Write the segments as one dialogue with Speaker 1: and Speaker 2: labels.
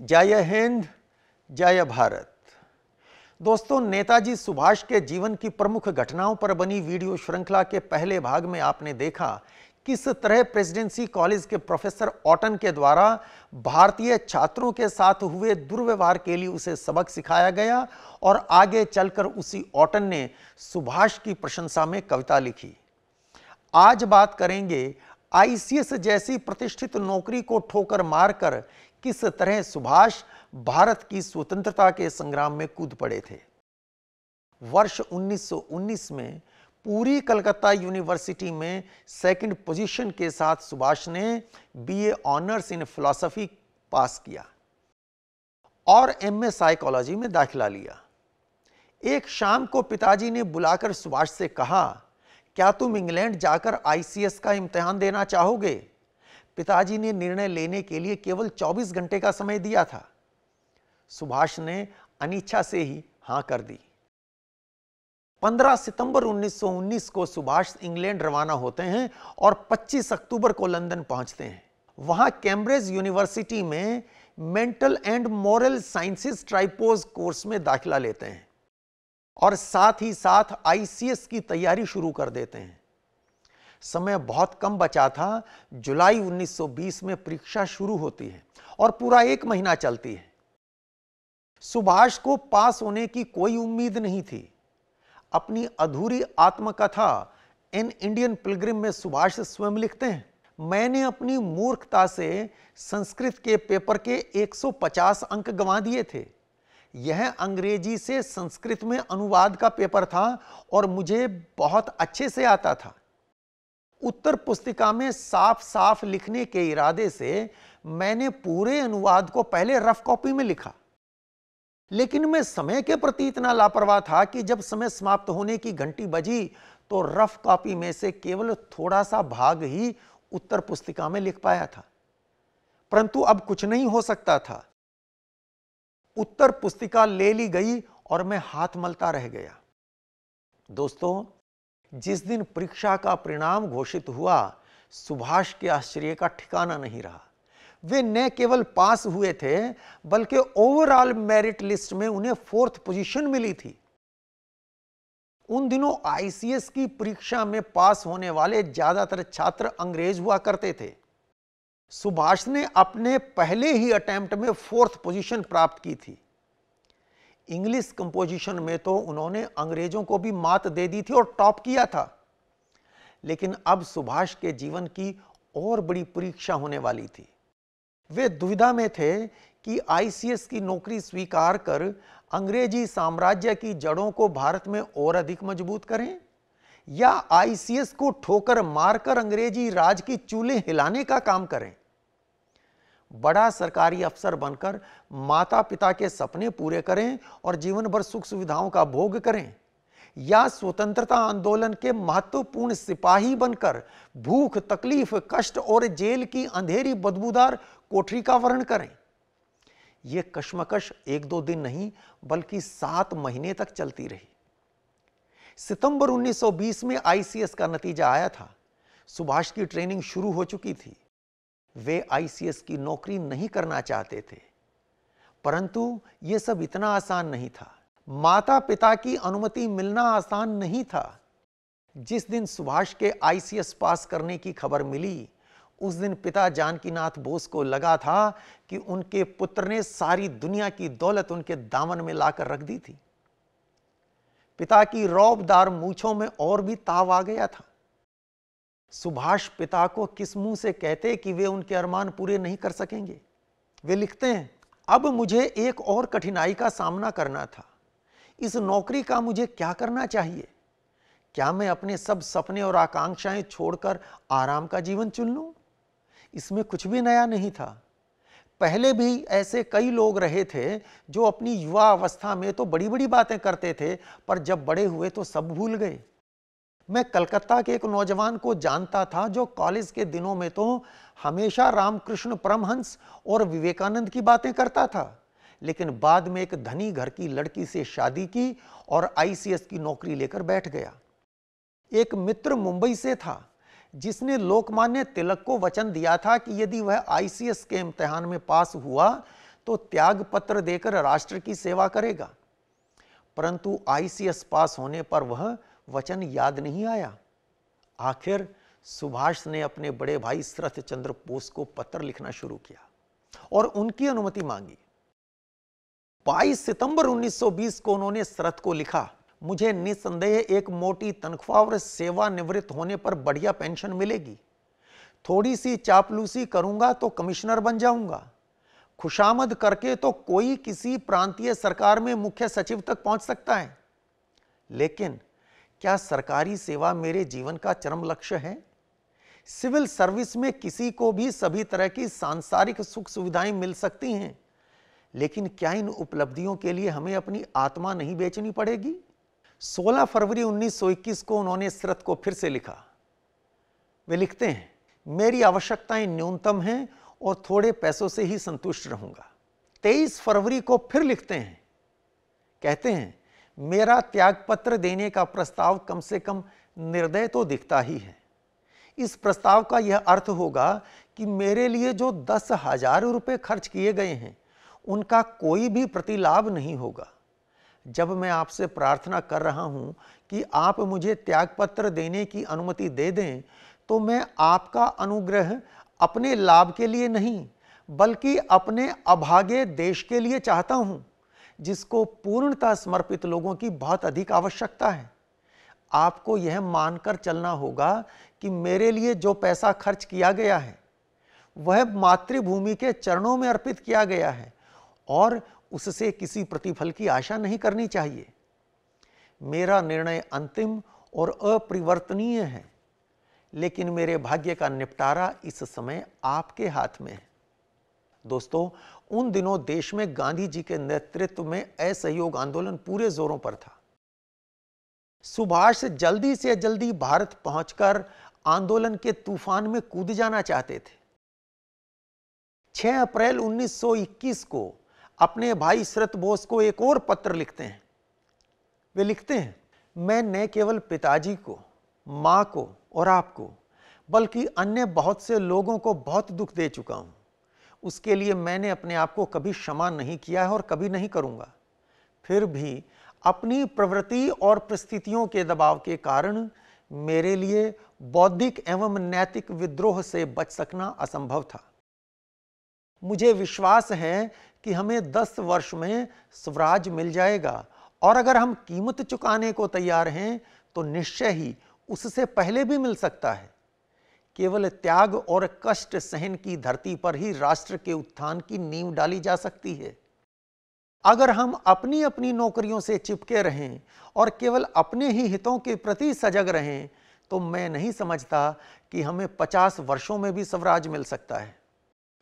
Speaker 1: जय हिंद, जय भारत। दोस्तों, नेताजी सुभाष के जीवन की प्रमुख घटनाओं पर बनी वीडियो श्रृंखला के पहले भाग में आपने देखा किस तरह प्रेसिडेंसी कॉलेज के प्रोफेसर ऑटन के द्वारा भारतीय छात्रों के साथ हुए दुर्व्यवहार के लिए उसे सबक सिखाया गया और आगे चलकर उसी ऑटन ने सुभाष की प्रशंसा में कविता लिखी। आज बात करेंगे आईसीएस जैसी प्रतिष्ठित नौकरी को ठोकर मारकर किस तरह सुभाष भारत की स्वतंत्रता के संग्राम में कूद पड़े थे। वर्ष 1919 में पूरी कलकत्ता यूनिवर्सिटी में सेकंड पोजीशन के साथ सुभाष ने बीए ऑनर्स इन फिलॉसफी पास किया और एमए साइकोलॉजी में दाखिला लिया। एक शाम को पिताजी ने बुलाकर सुभाष से कहा, क्या तुम इंग्लैंड जाकर आईसीएस का इम्तिहान देना चाहोगे? पिताजी ने निर्णय लेने के लिए केवल 24 घंटे का समय दिया था। सुभाष ने अनिच्छा से ही हां कर दी। 15 सितंबर 1919 को सुभाष इंग्लैंड रवाना होते हैं और 25 अक्टूबर को लंदन पहुंचते हैं। वहां कैम्ब्रिज यूनिवर्सिटी में mental and moral sciences tripos course में दाखिला लेते हैं और साथ ही साथ आईसीएस की तैयारी शुरू कर देते हैं। समय बहुत कम बचा था। जुलाई 1920 में परीक्षा शुरू होती है और पूरा 1 महीना चलती है। सुभाष को पास होने की कोई उम्मीद नहीं थी। अपनी अधूरी आत्मकथा एन इंडियन पिलग्रिम में सुभाष स्वयं लिखते हैं, मैंने अपनी मूर्खता से संस्कृत के पेपर के 150 अंक गंवा दिए थे। यह अंग्रेजी से संस्कृत में अनुवाद का पेपर था और मुझे बहुत अच्छे से आता था। उत्तर पुस्तिका में साफ साफ लिखने के इरादे से मैंने पूरे अनुवाद को पहले रफ कॉपी में लिखा, लेकिन मैं समय के प्रति इतना लापरवाह था कि जब समय समाप्त होने की घंटी बजी तो रफ कॉपी में से केवल थोड़ा सा भाग ही उत्तर पुस्तिका में लिख पाया था। परंतु अब कुछ नहीं हो सकता था। उत्तर पुस्तिका ले ली गई और मैं हाथ मलता रह गया। दोस्तों, जिस दिन परीक्षा का परिणाम घोषित हुआ, सुभाष के आश्चर्य का ठिकाना नहीं रहा। वे न केवल पास हुए थे बल्कि ओवरऑल मेरिट लिस्ट में उन्हें 4th पोजीशन मिली थी। उन दिनों आईसीएस की परीक्षा में पास होने वाले ज्यादातर छात्र अंग्रेज हुआ करते थे। सुभाष ने अपने पहले ही अटेम्प्ट में 4th पोजीशन प्राप्त की थी। इंग्लिश कंपोजिशन में तो उन्होंने अंग्रेजों को भी मात दे दी थी और टॉप किया था। लेकिन अब सुभाष के जीवन की और बड़ी परीक्षा होने वाली थी। वे दुविधा में थे कि आईसीएस की नौकरी स्वीकार कर अंग्रेजी साम्राज्य की जड़ों को भारत में और अधिक मजबूत करें या आईसीएस को ठोकर मारकर अंग्रेजी राज की चूल्हे हिलाने का काम करें। बड़ा सरकारी अफसर बनकर माता पिता के सपने पूरे करें और जीवन भर सुख सुविधाओं का भोग करें या स्वतंत्रता आंदोलन के महत्वपूर्ण सिपाही बनकर भूख, तकलीफ, कष्ट और जेल की अंधेरी बदबूदार कोठरी का वर्ण करें। यह कश्मकश 1-2 दिन नहीं बल्कि 7 महीने तक चलती रही। सितंबर 1920 में आईसीएस का नतीजा आया था। सुभाष की ट्रेनिंग शुरू हो चुकी थी। वे आईसीएस की नौकरी नहीं करना चाहते थे, परंतु यह सब इतना आसान नहीं था। माता पिता की अनुमति मिलना आसान नहीं था। जिस दिन सुभाष के आईसीएस पास करने की खबर मिली, उस दिन पिता जानकीनाथ बोस को लगा था कि उनके पुत्र ने सारी दुनिया की दौलत उनके दामन में लाकर रख दी थी। पिता की रौबदार मूंछों में और भी ताव आ गया था। सुभाष पिता को किस मुंह से कहते कि वे उनके अरमान पूरे नहीं कर सकेंगे। वे लिखते हैं, अब मुझे एक और कठिनाई का सामना करना था। इस नौकरी का मुझे क्या करना चाहिए? क्या मैं अपने सब सपने और आकांक्षाएं छोड़कर आराम का जीवन चुन लूं? इसमें कुछ भी नया नहीं था। पहले भी ऐसे कई लोग रहे थे जो अपनी युवा अवस्था में तो बड़ी बड़ी बातें करते थे, पर जब बड़े हुए तो सब भूल गए। मैं कलकत्ता के एक नौजवान को जानता था जो कॉलेज के दिनों में तो हमेशा रामकृष्ण परमहंस और विवेकानंद की बातें करता था, लेकिन बाद में एक धनी घर की लड़की से शादी की और आईसीएस की नौकरी लेकर बैठ गया। एक मित्र मुंबई से था जिसने लोकमान्य तिलक को वचन दिया था कि यदि वह आईसीएस के इम्तिहान में पास हुआ तो त्याग पत्र देकर राष्ट्र की सेवा करेगा। परंतु आईसीएस पास होने पर वह वचन याद नहीं आया। आखिर सुभाष ने अपने बड़े भाई शरत चंद्र बोस को पत्र लिखना शुरू किया और उनकी अनुमति मांगी। 22 सितंबर 1920 को उन्होंने शरत को लिखा, मुझे निसंदेह एक मोटी तनख्वाह और सेवानिवृत्त होने पर बढ़िया पेंशन मिलेगी। थोड़ी सी चापलूसी करूंगा तो कमिश्नर बन जाऊंगा। खुशामद करके तो कोई किसी प्रांतीय सरकार में मुख्य सचिव तक पहुंच सकता है। लेकिन क्या सरकारी सेवा मेरे जीवन का चरम लक्ष्य है? सिविल सर्विस में किसी को भी सभी तरह की सांसारिक सुख सुविधाएं मिल सकती हैं, लेकिन क्या इन उपलब्धियों के लिए हमें अपनी आत्मा नहीं बेचनी पड़ेगी? 16 फरवरी 1921 को उन्होंने शरत को फिर से लिखा। वे लिखते हैं, मेरी आवश्यकताएं न्यूनतम हैं और थोड़े पैसों से ही संतुष्ट रहूंगा। 23 फरवरी को फिर लिखते हैं, कहते हैं, मेरा त्यागपत्र देने का प्रस्ताव कम से कम निर्दय तो दिखता ही है। इस प्रस्ताव का यह अर्थ होगा कि मेरे लिए जो 10,000 रुपये खर्च किए गए हैं उनका कोई भी प्रतिलाभ नहीं होगा। जब मैं आपसे प्रार्थना कर रहा हूं कि आप मुझे त्यागपत्र देने की अनुमति दे दें, तो मैं आपका अनुग्रह अपने लाभ के लिए नहीं बल्कि अपने अभागे देश के लिए चाहता हूं, जिसको पूर्णतः समर्पित लोगों की बहुत अधिक आवश्यकता है। आपको यह मानकर चलना होगा कि मेरे लिए जो पैसा खर्च किया गया है वह मातृभूमि के चरणों में अर्पित किया गया है और उससे किसी प्रतिफल की आशा नहीं करनी चाहिए। मेरा निर्णय अंतिम और अपरिवर्तनीय है, लेकिन मेरे भाग्य का निपटारा इस समय आपके हाथ में है। दोस्तों, उन दिनों देश में गांधी जी के नेतृत्व में असहयोग आंदोलन पूरे जोरों पर था। सुभाष जल्दी से जल्दी भारत पहुंचकर आंदोलन के तूफान में कूद जाना चाहते थे। 6 अप्रैल 1921 को अपने भाई शरत बोस को एक और पत्र लिखते हैं। वे लिखते हैं, मैं न केवल पिताजी को, मां को और आपको, बल्कि अन्य बहुत से लोगों को बहुत दुख दे चुका हूं। उसके लिए मैंने अपने आप को कभी क्षमा नहीं किया है और कभी नहीं करूंगा। फिर भी अपनी प्रवृत्ति और परिस्थितियों के दबाव के कारण मेरे लिए बौद्धिक एवं नैतिक विद्रोह से बच सकना असंभव था। मुझे विश्वास है कि हमें 10 वर्ष में स्वराज मिल जाएगा और अगर हम कीमत चुकाने को तैयार हैं तो निश्चय ही उससे पहले भी मिल सकता है। केवल त्याग और कष्ट सहन की धरती पर ही राष्ट्र के उत्थान की नींव डाली जा सकती है। अगर हम अपनी अपनी नौकरियों से चिपके रहें और केवल अपने ही हितों के प्रति सजग रहें तो मैं नहीं समझता कि हमें 50 वर्षों में भी स्वराज मिल सकता है।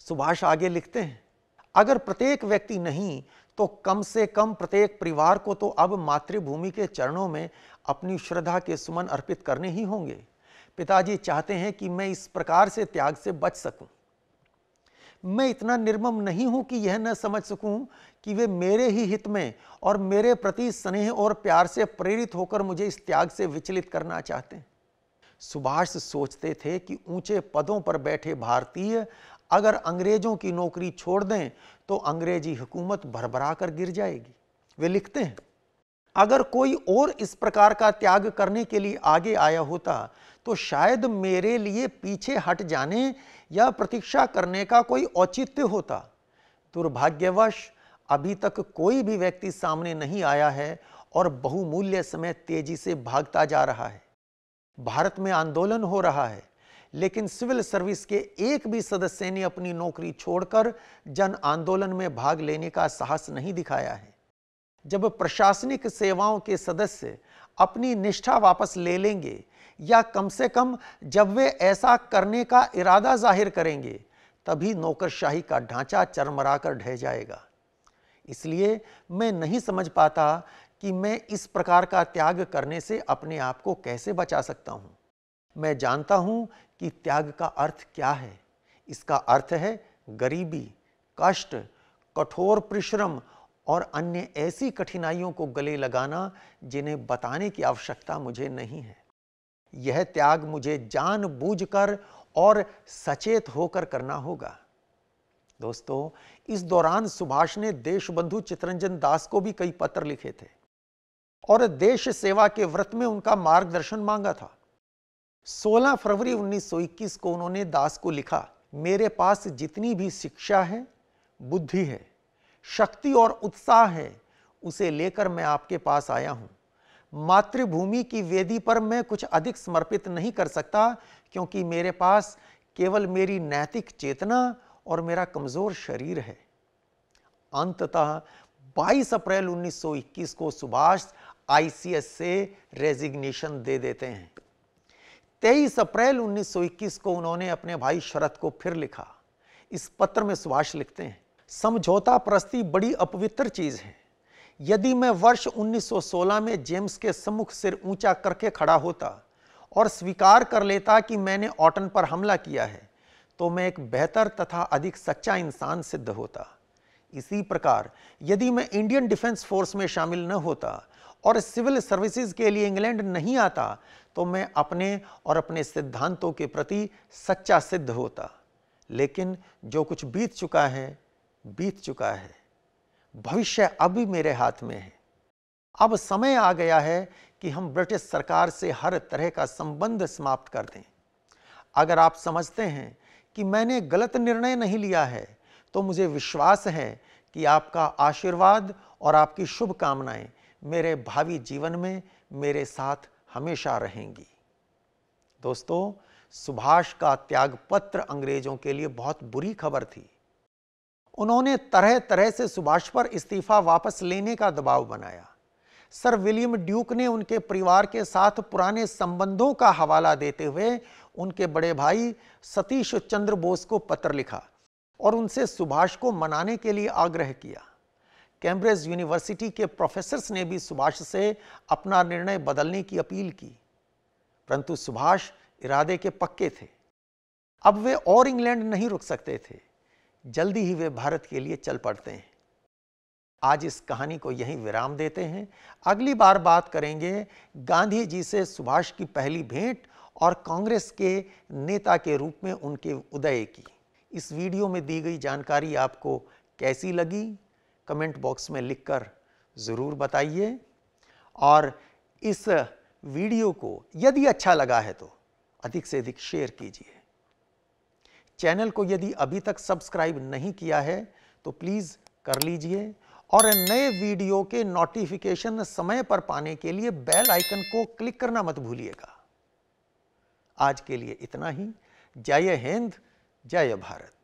Speaker 1: सुभाष आगे लिखते हैं, अगर प्रत्येक व्यक्ति नहीं तो कम से कम प्रत्येक परिवार को तो अब मातृभूमि के चरणों में अपनी श्रद्धा के सुमन अर्पित करने ही होंगे। पिताजी चाहते हैं कि मैं इस प्रकार से त्याग से बच सकूं। मैं इतना निर्मम नहीं हूं कि यह न समझ सकूं कि वे मेरे ही हित में और मेरे प्रति स्नेह और प्यार से प्रेरित होकर मुझे इस त्याग से विचलित करना चाहते हैं। सुभाष सोचते थे कि ऊंचे पदों पर बैठे भारतीय अगर अंग्रेजों की नौकरी छोड़ दें तो अंग्रेजी हुकूमत भरभरा कर गिर जाएगी। वे लिखते हैं, अगर कोई और इस प्रकार का त्याग करने के लिए आगे आया होता तो शायद मेरे लिए पीछे हट जाने या प्रतीक्षा करने का कोई औचित्य होता। दुर्भाग्यवश अभी तक कोई भी व्यक्ति सामने नहीं आया है और बहुमूल्य समय तेजी से भागता जा रहा है। भारत में आंदोलन हो रहा है, लेकिन सिविल सर्विस के एक भी सदस्य ने अपनी नौकरी छोड़कर जन आंदोलन में भाग लेने का साहस नहीं दिखाया है। जब प्रशासनिक सेवाओं के सदस्य अपनी निष्ठा वापस ले लेंगे या कम से कम जब वे ऐसा करने का इरादा जाहिर करेंगे, तभी नौकरशाही का ढांचा चरमराकर ढह जाएगा। इसलिए मैं नहीं समझ पाता कि मैं इस प्रकार का त्याग करने से अपने आप को कैसे बचा सकता हूं। मैं जानता हूं कि त्याग का अर्थ क्या है। इसका अर्थ है गरीबी, कष्ट, कठोर परिश्रम और अन्य ऐसी कठिनाइयों को गले लगाना जिन्हें बताने की आवश्यकता मुझे नहीं है। यह त्याग मुझे जानबूझकर और सचेत होकर करना होगा। दोस्तों, इस दौरान सुभाष ने देशबंधु चित्तरंजन दास को भी कई पत्र लिखे थे और देश सेवा के व्रत में उनका मार्गदर्शन मांगा था। 16 फरवरी 1921 को उन्होंने दास को लिखा, मेरे पास जितनी भी शिक्षा है, बुद्धि है, शक्ति और उत्साह है, उसे लेकर मैं आपके पास आया हूं। मातृभूमि की वेदी पर मैं कुछ अधिक समर्पित नहीं कर सकता, क्योंकि मेरे पास केवल मेरी नैतिक चेतना और मेरा कमजोर शरीर है। अंततः 22 अप्रैल 1921 को सुभाष आईसीएस से रेजिग्नेशन दे देते हैं। 23 अप्रैल 1921 को उन्होंने अपने भाई शरद को फिर लिखा। इस पत्र में सुभाष लिखते हैं, समझौता प्रस्ती बड़ी अपवित्र चीज है। यदि मैं वर्ष 1916 में जेम्स के सम्मुख सिर ऊंचा करके खड़ा होता और स्वीकार कर लेता कि मैंने ऑटन पर हमला किया है, तो मैं एक बेहतर तथा अधिक सच्चा इंसान सिद्ध होता। इसी प्रकार यदि मैं इंडियन डिफेंस फोर्स में शामिल न होता और सिविल सर्विसेज के लिए इंग्लैंड नहीं आता, तो मैं अपने और अपने सिद्धांतों के प्रति सच्चा सिद्ध होता। लेकिन जो कुछ बीत चुका है, बीत चुका है। भविष्य अभी मेरे हाथ में है। अब समय आ गया है कि हम ब्रिटिश सरकार से हर तरह का संबंध समाप्त कर दें। अगर आप समझते हैं कि मैंने गलत निर्णय नहीं लिया है, तो मुझे विश्वास है कि आपका आशीर्वाद और आपकी शुभकामनाएं मेरे भावी जीवन में मेरे साथ हमेशा रहेंगी। दोस्तों, सुभाष का त्याग पत्र अंग्रेजों के लिए बहुत बुरी खबर थी। उन्होंने तरह तरह से सुभाष पर इस्तीफा वापस लेने का दबाव बनाया। सर विलियम ड्यूक ने उनके परिवार के साथ पुराने संबंधों का हवाला देते हुए उनके बड़े भाई सतीश चंद्र बोस को पत्र लिखा और उनसे सुभाष को मनाने के लिए आग्रह किया। कैम्ब्रिज यूनिवर्सिटी के प्रोफेसर्स ने भी सुभाष से अपना निर्णय बदलने की अपील की, परंतु सुभाष इरादे के पक्के थे। अब वे और इंग्लैंड नहीं रुक सकते थे। जल्दी ही वे भारत के लिए चल पड़ते हैं। आज इस कहानी को यहीं विराम देते हैं। अगली बार बात करेंगे गांधी जी से सुभाष की पहली भेंट और कांग्रेस के नेता के रूप में उनके उदय की। इस वीडियो में दी गई जानकारी आपको कैसी लगी, कमेंट बॉक्स में लिखकर ज़रूर बताइए। और इस वीडियो को यदि अच्छा लगा है तो अधिक से अधिक शेयर कीजिए। चैनल को यदि अभी तक सब्सक्राइब नहीं किया है तो प्लीज़ कर लीजिए और नए वीडियो के नोटिफिकेशन समय पर पाने के लिए बेल आइकन को क्लिक करना मत भूलिएगा। आज के लिए इतना ही। जय हिंद, जय भारत।